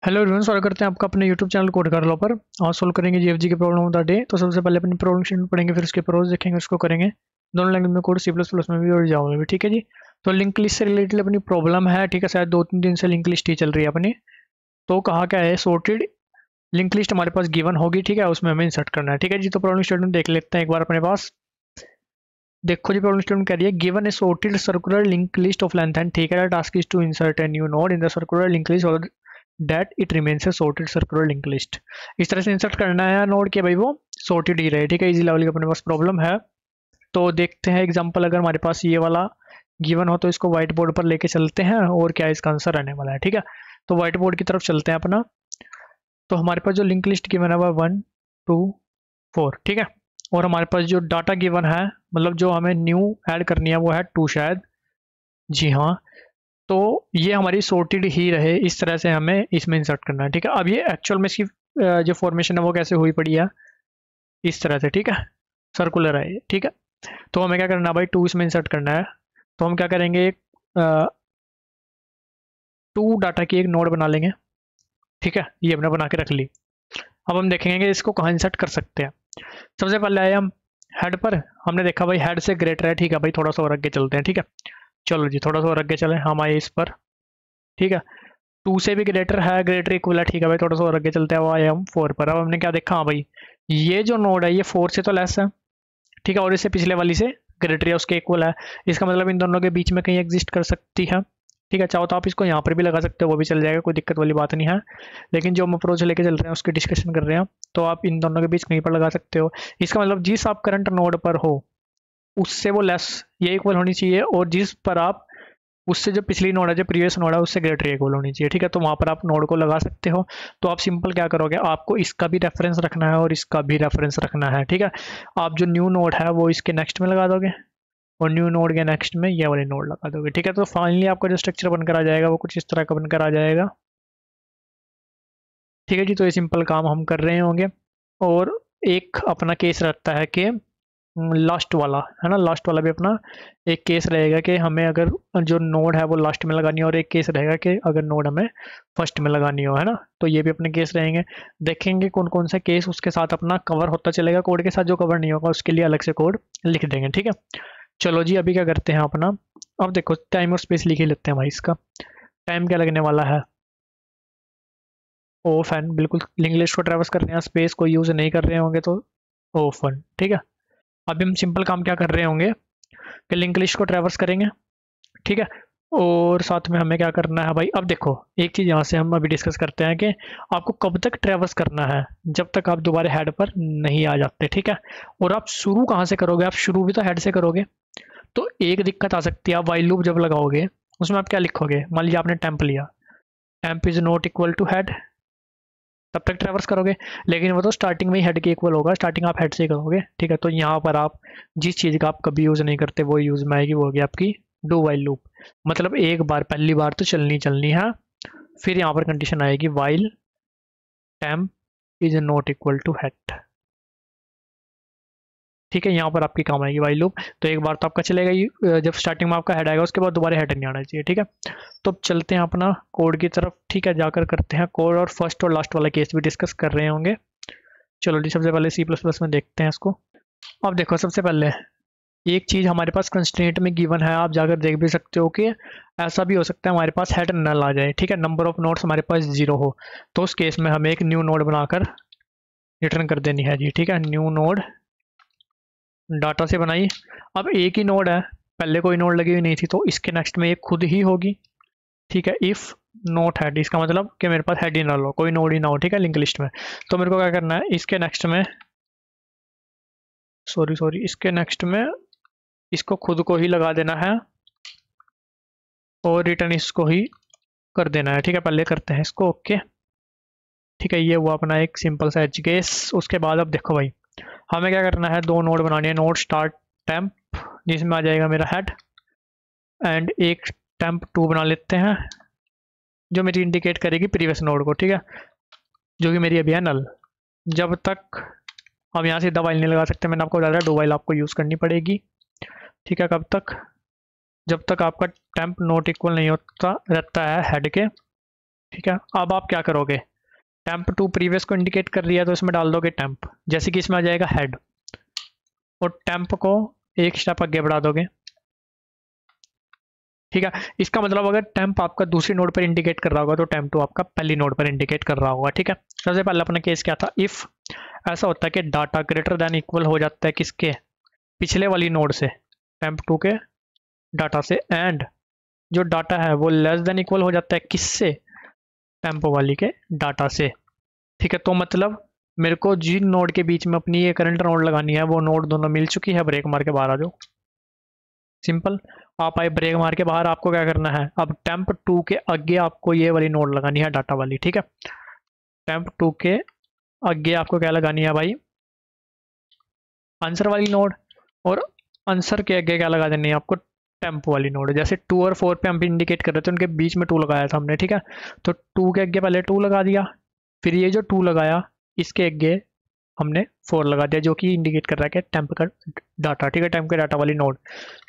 Hello everyone, स्वागत करते हैं आपका अपने यूट्यूब चैनल कोड कर लो पर। आज सोल्व करेंगे जीएफजी के प्रॉब्लम ऑफ द डे। तो सबसे पहले अपनी प्रॉब्लम स्टेटमेंट पढ़ेंगे, फिर उसके प्रोज देखेंगे, उसको करेंगे दोनों लैंग्वेज में, कोड सी प्लस प्लस में भी और जावा में भी। ठीक है जी। तो लिंक लिस्ट से रिलेटेड अपनी प्रॉब्लम है। ठीक है, शायद 2-3 दिन से लिंक लिस्ट ही चल रही है अपनी। तो कहा क्या है, सॉर्टेड लिंक लिस्ट हमारे पास गिवन होगी। ठीक है, उसमें हमें इंसर्ट करना है। ठीक है जी। तो प्रॉब्लम स्टेटमेंट देख लेते हैं एक बार अपने पास। देखो जी, प्रॉब्लम स्टेटमेंट कह रही है given a sorted circular link list of length n. ठीक है, task is to insert a new node in the circular link list और that it remains a sorted circular link list. इस तरह से insert करना है नोड के भाई वो सॉर्टेड ही रहे। ठीक है, इजी लेवल की अपने पास प्रॉब्लम है। तो देखते हैं एग्जांपल, अगर हमारे पास ये वाला गिवन हो तो इसको व्हाइट बोर्ड पर लेके चलते हैं और क्या इसका आंसर आने वाला है। ठीक है, तो व्हाइट बोर्ड की तरफ चलते हैं अपना। तो हमारे पास जो लिंक लिस्ट गिवन है वो 1 2 4। ठीक है, और हमारे पास जो डाटा गिवन है, मतलब जो हमें न्यू ऐड करनी है, वो है 2 शायद। जी हाँ। तो ये हमारी सॉर्टेड ही रहे, इस तरह से हमें इसमें इंसर्ट करना है। ठीक है, अब ये एक्चुअल में इसकी जो फॉर्मेशन है वो कैसे हुई पड़ी है, इस तरह से। ठीक है, सर्कुलर है ये। ठीक है, तो हमें क्या करना है भाई, 2 इसमें इंसर्ट करना है। तो हम क्या करेंगे, 2 डाटा की एक नोड बना लेंगे। ठीक है, ये हमने बना के रख ली। अब हम देखेंगे कि इसको कहाँ इंसर्ट कर सकते हैं। सबसे पहले आए हम हेड पर। हमने देखा भाई हेड से ग्रेटर है। ठीक है भाई, थोड़ा सा और आगे चलते हैं। ठीक है, चलो जी, थोड़ा सा और आगे चले, हम आए इस पर। ठीक है, 2 से भी ग्रेटर है, ग्रेटर इक्वल है। ठीक है भाई, थोड़ा सा और आगे चलते हैं, वो आए हम 4 पर। अब हमने क्या देखा, हाँ भाई ये जो नोड है ये 4 से तो लेस है। ठीक है, और इससे पिछले वाली से ग्रेटर है, उसके इक्वल है। इसका मतलब इन दोनों के बीच में कहीं एग्जिस्ट कर सकती है। ठीक है, चाहो तो आप इसको यहाँ पर भी लगा सकते हो, वो भी चल जाएगा, कोई दिक्कत वाली बात नहीं है। लेकिन जो हम अप्रोच लेके चल रहे हैं उसकी डिस्कशन कर रहे हैं, तो आप इन दोनों के बीच कहीं पर लगा सकते हो। इसका मतलब जिस आप करंट नोड पर हो उससे वो लेस ये इक्वल होनी चाहिए, और जिस पर आप उससे जो पिछली नोड है, जो प्रीवियस नोड है, उससे ग्रेटर इक्वल होनी चाहिए। ठीक है, तो वहाँ पर आप नोड को लगा सकते हो। तो आप सिंपल क्या करोगे, आपको इसका भी रेफरेंस रखना है और इसका भी रेफरेंस रखना है। ठीक है, आप जो न्यू नोड है वो इसके नेक्स्ट में लगा दोगे, और न्यू नोड के नेक्स्ट में ये वाले नोड लगा दोगे। ठीक है, तो फाइनली आपका जो स्ट्रक्चर बनकर आ जाएगा वो कुछ इस तरह का बनकर आ जाएगा। ठीक है जी, तो ये सिंपल काम हम कर रहे होंगे। और एक अपना केस रहता है कि लास्ट वाला है ना, लास्ट वाला भी अपना एक केस रहेगा कि हमें अगर जो नोड है वो लास्ट में लगानी है, और एक केस रहेगा कि अगर नोड हमें फर्स्ट में लगानी हो, है ना। तो ये भी अपने केस रहेंगे। देखेंगे कौन कौन सा केस उसके साथ अपना कवर होता चलेगा कोड के साथ। जो कवर नहीं होगा उसके लिए अलग से कोड लिख देंगे। ठीक है, चलो जी, अभी क्या करते हैं अपना। अब देखो, टाइम और स्पेस लिख ही लेते हैं भाई। इसका टाइम क्या लगने वाला है, ऑफ एन, बिल्कुल लिंक लिस्ट को ट्रैवर्स कर रहे हैं, स्पेस को यूज़ नहीं कर रहे होंगे तो ऑफ वन। ठीक है, अभी हम सिंपल काम क्या कर रहे होंगे कि लिंक लिस्ट को ट्रैवर्स करेंगे। ठीक है, और साथ में हमें क्या करना है भाई, अब देखो एक चीज़ यहाँ से हम अभी डिस्कस करते हैं कि आपको कब तक ट्रैवर्स करना है, जब तक आप दोबारा हेड पर नहीं आ जाते। ठीक है, और आप शुरू कहाँ से करोगे, आप शुरू भी तो हेड से करोगे। तो एक दिक्कत आ सकती है, आप वाइल लूप जब लगाओगे उसमें आप क्या लिखोगे, मान लीजिए आपने टेम्प लिया, temp is not equal to head, तब तक ट्रैवर्स करोगे। लेकिन वो तो स्टार्टिंग में ही हेड के इक्वल होगा, स्टार्टिंग आप हेड से ही करोगे। ठीक है, तो यहाँ पर आप जिस चीज़ का आप कभी यूज़ नहीं करते वो यूज़ में आएगी, वो होगी आपकी डू वाइल लूप। मतलब एक बार, पहली बार तो चलनी चलनी है, फिर यहाँ पर कंडीशन आएगी while temp is not equal to head. ठीक है, यहाँ पर आपकी काम आएगी वाइल लूप। तो एक बार तो आपका चलेगा ही, जब स्टार्टिंग में आपका हेड आएगा उसके बाद दोबारा हेड नहीं आना चाहिए। ठीक है, तो अब चलते हैं अपना कोड की तरफ। ठीक है, जाकर करते हैं कोड, और फर्स्ट और लास्ट वाला केस भी डिस्कस कर रहे होंगे। चलो जी, सबसे पहले सी प्लस प्लस में देखते हैं इसको। अब देखो, सबसे पहले एक चीज़ हमारे पास कंस्ट्रेंट में गिवन है, आप जाकर देख भी सकते हो कि ऐसा भी हो सकता है हमारे पास हेड नल आ जाए। ठीक है, नंबर ऑफ नोड्स हमारे पास 0 हो, तो उस केस में हमें एक न्यू नोड बनाकर रिटर्न कर देनी है जी। ठीक है, न्यू नोड डाटा से बनाई। अब एक ही नोड है, पहले कोई नोड लगी हुई नहीं थी, तो इसके नेक्स्ट में एक खुद ही होगी। ठीक है, इफ़ नॉट हेड, इसका मतलब कि मेरे पास हेड ही ना हो, कोई नोड ही ना हो। ठीक है, लिंक लिस्ट में। तो मेरे को क्या करना है, इसके नेक्स्ट में सॉरी इसके नेक्स्ट में इसको खुद को ही लगा देना है, और रिटर्न इसको ही कर देना है। ठीक है, पहले करते हैं इसको, ओके। ठीक है, ये हुआ अपना एक सिंपल सा एज केस। उसके बाद अब देखो भाई, हमें क्या करना है, 2 नोड बनानी है। नोड स्टार्ट टेम्प, जिसमें आ जाएगा मेरा हेड, एंड एक टेम्प 2 बना लेते हैं, जो मेरी इंडिकेट करेगी प्रीवियस नोड को। ठीक है, जो कि मेरी अभी है नल। जब तक अब यहाँ से वाइल नहीं लगा सकते, मैंने आपको बता दिया, डू वाइल आपको यूज़ करनी पड़ेगी। ठीक है, कब तक, जब तक आपका टेम्प नॉट इक्वल नहीं होता रहता है हेड के, ठीक है, अब आप क्या करोगे, टेम्प टू प्रीवियस को इंडिकेट कर रही है तो इसमें डाल दोगे टेम्प, जैसे कि इसमें आ जाएगा हेड, और टेम्प को एक स्टेप आगे बढ़ा दोगे। ठीक है, इसका मतलब अगर टेम्प आपका दूसरी नोड पर इंडिकेट कर रहा होगा तो टेम्प टू आपका पहली नोड पर इंडिकेट कर रहा होगा। ठीक है, सबसे पहले अपना केस क्या था, इफ ऐसा होता है कि डाटा ग्रेटर देन इक्वल हो जाता है किसके, पिछले वाली नोड से, टेम्प टू के डाटा से, एंड जो डाटा है वो लेस देन इक्वल हो जाता है किससे, टेम्प वाली के डाटा से। ठीक है, तो मतलब मेरे को जिन नोड के बीच में अपनी ये करंट नोड लगानी है वो नोड दोनों मिल चुकी है, ब्रेक मार के बाहर आ जाओ, सिंपल। आप आए ब्रेक मार के बाहर, आपको क्या करना है, अब टेम्प टू के आगे आपको ये वाली नोड लगानी है, डाटा वाली। ठीक है, टेम्प टू के आगे आपको क्या लगानी है भाई, आंसर वाली नोड, और आंसर के आगे क्या लगा देनी है आपको, टेम्प वाली नोड। जैसे 2 और 4 पे हम इंडिकेट कर रहे थे, उनके बीच में 2 लगाया था हमने। ठीक है, तो 2 के आगे पहले 2 लगा दिया, फिर ये जो 2 लगाया इसके आगे हमने 4 लगा दिया, जो कि इंडिकेट कर रहा है कि टेम्प का डाटा। ठीक है, टेम्प के डाटा वाली नोड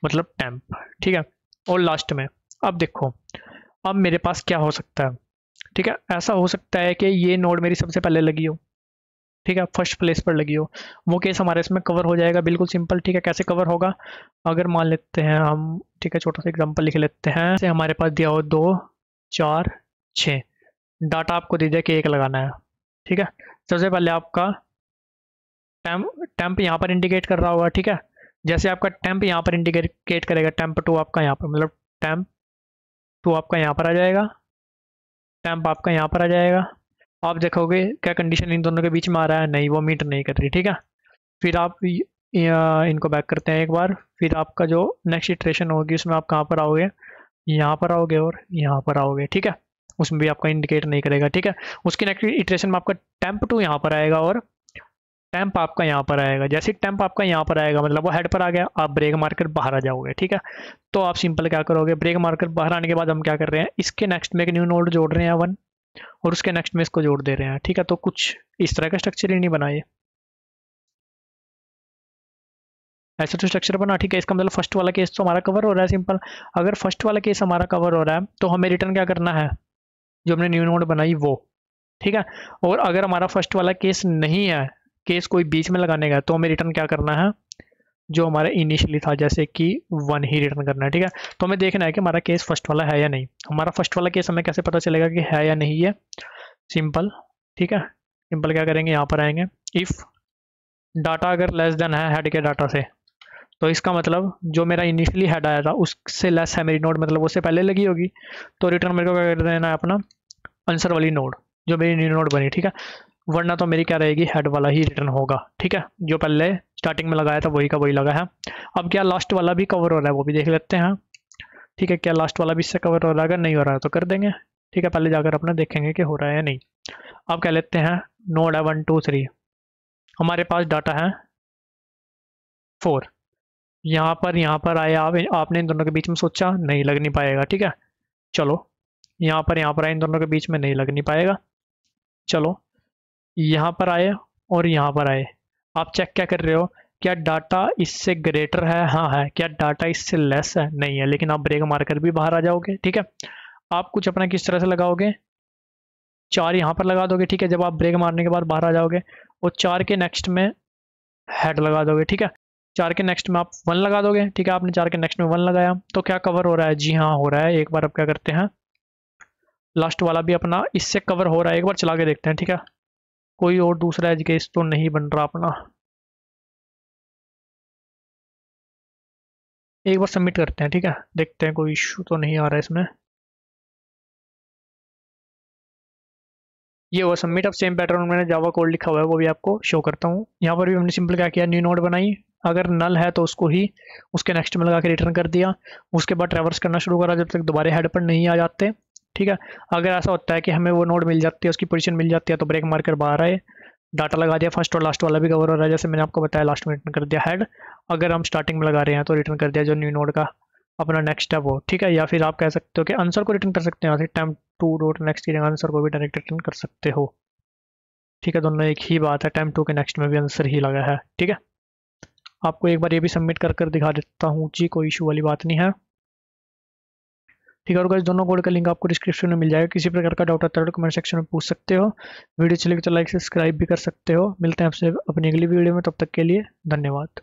मतलब टेम्प। ठीक है, और लास्ट में अब देखो, अब मेरे पास क्या हो सकता है। ठीक है, ऐसा हो सकता है कि ये नोड मेरी सबसे पहले लगी हो, ठीक है, फर्स्ट प्लेस पर लगी हो, वो केस हमारे इसमें कवर हो जाएगा, बिल्कुल सिंपल। ठीक है, कैसे कवर होगा, अगर मान लेते हैं हम, ठीक है, छोटा सा एग्जांपल लिख लेते हैं, जैसे हमारे पास दिया हो 2 4 6, डाटा आपको दे दिया कि 1 लगाना है। ठीक है, सबसे पहले आपका टेम्प यहाँ पर इंडिकेट कर रहा होगा। ठीक है, जैसे आपका टेम्प यहाँ पर इंडिकेट करेगा, टेम्प टू आपका यहाँ पर, मतलब टेम्प टू आपका यहाँ पर आ जाएगा, टेम्प आपका यहाँ पर आ जाएगा। आप देखोगे क्या कंडीशन इन दोनों के बीच में आ रहा है, नहीं, वो मीट नहीं कर रही। ठीक है, फिर आप इनको बैक करते हैं एक बार, फिर आपका जो नेक्स्ट इटरेशन होगी उसमें आप कहाँ पर आओगे, यहाँ पर आओगे और यहाँ पर आओगे। ठीक है, उसमें भी आपका इंडिकेट नहीं करेगा। ठीक है, उसकी नेक्स्ट इटरेशन में आपका टेम्प टू यहाँ पर आएगा और टेम्प आपका यहाँ पर आएगा। जैसे टेम्प आपका यहाँ पर आएगा मतलब वो हेड पर आ गया, आप ब्रेक मारकर बाहर आ जाओगे। ठीक है, तो आप सिंपल क्या करोगे, ब्रेक मारकर बाहर आने के बाद हम क्या कर रहे हैं, इसके नेक्स्ट में एक न्यू नोड जोड़ रहे हैं 1, और उसके नेक्स्ट में इसको जोड़ दे रहे हैं। ठीक है, तो कुछ इस तरह का स्ट्रक्चर ही नहीं बनाए, ऐसा तो स्ट्रक्चर बना। ठीक है, इसका मतलब फर्स्ट वाला केस तो हमारा कवर हो रहा है, सिंपल। अगर फर्स्ट वाला केस हमारा कवर हो रहा है तो हमें रिटर्न क्या करना है, जो हमने न्यू नोड बनाई वो। ठीक है, और अगर हमारा फर्स्ट वाला केस नहीं है, केस कोई बीच में लगाने का, तो हमें रिटर्न क्या करना है, जो हमारा इनिशियली था, जैसे कि 1 ही रिटर्न करना है। ठीक है, तो हमें देखना है कि हमारा केस फर्स्ट वाला है या नहीं। हमारा फर्स्ट वाला केस हमें कैसे पता चलेगा कि है या नहीं है, सिंपल। ठीक है, सिंपल क्या करेंगे, यहाँ पर आएंगे, इफ़ डाटा अगर लेस देन है हेड के डाटा से, तो इसका मतलब जो मेरा इनिशियली हेड आया था उससे लेस है मेरी नोड, मतलब उससे पहले लगी होगी, तो रिटर्न मेरे को क्या कर देना है, अपना आंसर वाली नोड जो मेरी न्यू नोड बनी। ठीक है, वरना तो मेरी क्या रहेगी, हेड वाला ही रिटर्न होगा। ठीक है, जो पहले स्टार्टिंग में लगाया था वही का वही लगा है। अब क्या लास्ट वाला भी कवर हो रहा है, वो भी देख लेते हैं। ठीक है, क्या लास्ट वाला भी इससे कवर हो रहा है, अगर नहीं हो रहा है तो कर देंगे। ठीक है, पहले जाकर अपना देखेंगे कि हो रहा है या नहीं। अब कह लेते हैं नोड है 1 2 3, हमारे पास डाटा है 4, यहाँ पर आए आप, आपने इन दोनों के बीच में सोचा नहीं लग नहीं पाएगा। ठीक है, चलो यहाँ पर आए, इन दोनों के बीच में नहीं लग नहीं पाएगा, चलो यहाँ पर आए और यहाँ पर आए। आप चेक क्या कर रहे हो, क्या डाटा इससे ग्रेटर है, हाँ है, क्या डाटा इससे लेस है, नहीं है, लेकिन आप ब्रेक मारकर भी बाहर आ जाओगे। ठीक है, आप कुछ अपना किस तरह से लगाओगे, 4 यहाँ पर लगा दोगे। ठीक है, जब आप ब्रेक मारने के बाद बाहर आ जाओगे, और 4 के नेक्स्ट में हेड लगा दोगे। ठीक है, 4 के नेक्स्ट में आप 1 लगा दोगे। ठीक है, आपने 4 के नेक्स्ट में 1 लगाया, तो क्या कवर हो रहा है, जी हाँ हो रहा है। एक बार अब क्या करते हैं, लास्ट वाला भी अपना इससे कवर हो रहा है, एक बार चला के देखते हैं। ठीक है, कोई और दूसरा एज केस तो नहीं बन रहा अपना, एक बार सबमिट करते हैं। ठीक है, देखते हैं कोई इशू तो नहीं आ रहा है इसमें। ये हुआ सबमिट। अब सेम पैटर्न मैंने जावा कोड लिखा हुआ है वो भी आपको शो करता हूँ। यहाँ पर भी हमने सिंपल क्या किया, न्यू नोड बनाई, अगर नल है तो उसको ही उसके नेक्स्ट में लगा के रिटर्न कर दिया। उसके बाद ट्रैवर्स करना शुरू करा जब तक दोबारा हेड पर नहीं आ जाते। ठीक है, अगर ऐसा होता है कि हमें वो नोड मिल जाती है, उसकी पोजीशन मिल जाती है, तो ब्रेक मारकर बाहर आए, डाटा लगा दिया, फर्स्ट और लास्ट वाला भी कवर हो रहा है, जैसे मैंने आपको बताया, लास्ट में रिटर्न कर दिया हेड। अगर हम स्टार्टिंग में लगा रहे हैं तो रिटर्न कर दिया जो न्यू नोड का अपना नेक्स्ट है वो। ठीक है, या फिर आप कह सकते हो कि आंसर को रिटर्न कर सकते हैं, टेम्प टू डॉट नेक्स्ट की जगह आंसर को भी डायरेक्ट रिटर्न कर सकते हो। ठीक है, दोनों एक ही बात है, टेम्प टू के नेक्स्ट में भी आंसर ही लगा है। ठीक है, आपको एक बार ये भी सबमिट कर दिखा देता हूँ जी, कोई इशू वाली बात नहीं है। ठीक है। और गाइस दोनों कोड का लिंक आपको डिस्क्रिप्शन में मिल जाएगा। किसी प्रकार का डाउट आता है तो कमेंट सेक्शन में पूछ सकते हो। वीडियो चलेगी तो लाइक सब्सक्राइब भी कर सकते हो। मिलते हैं आपसे अपनी अगली वीडियो में, तब तक के लिए धन्यवाद।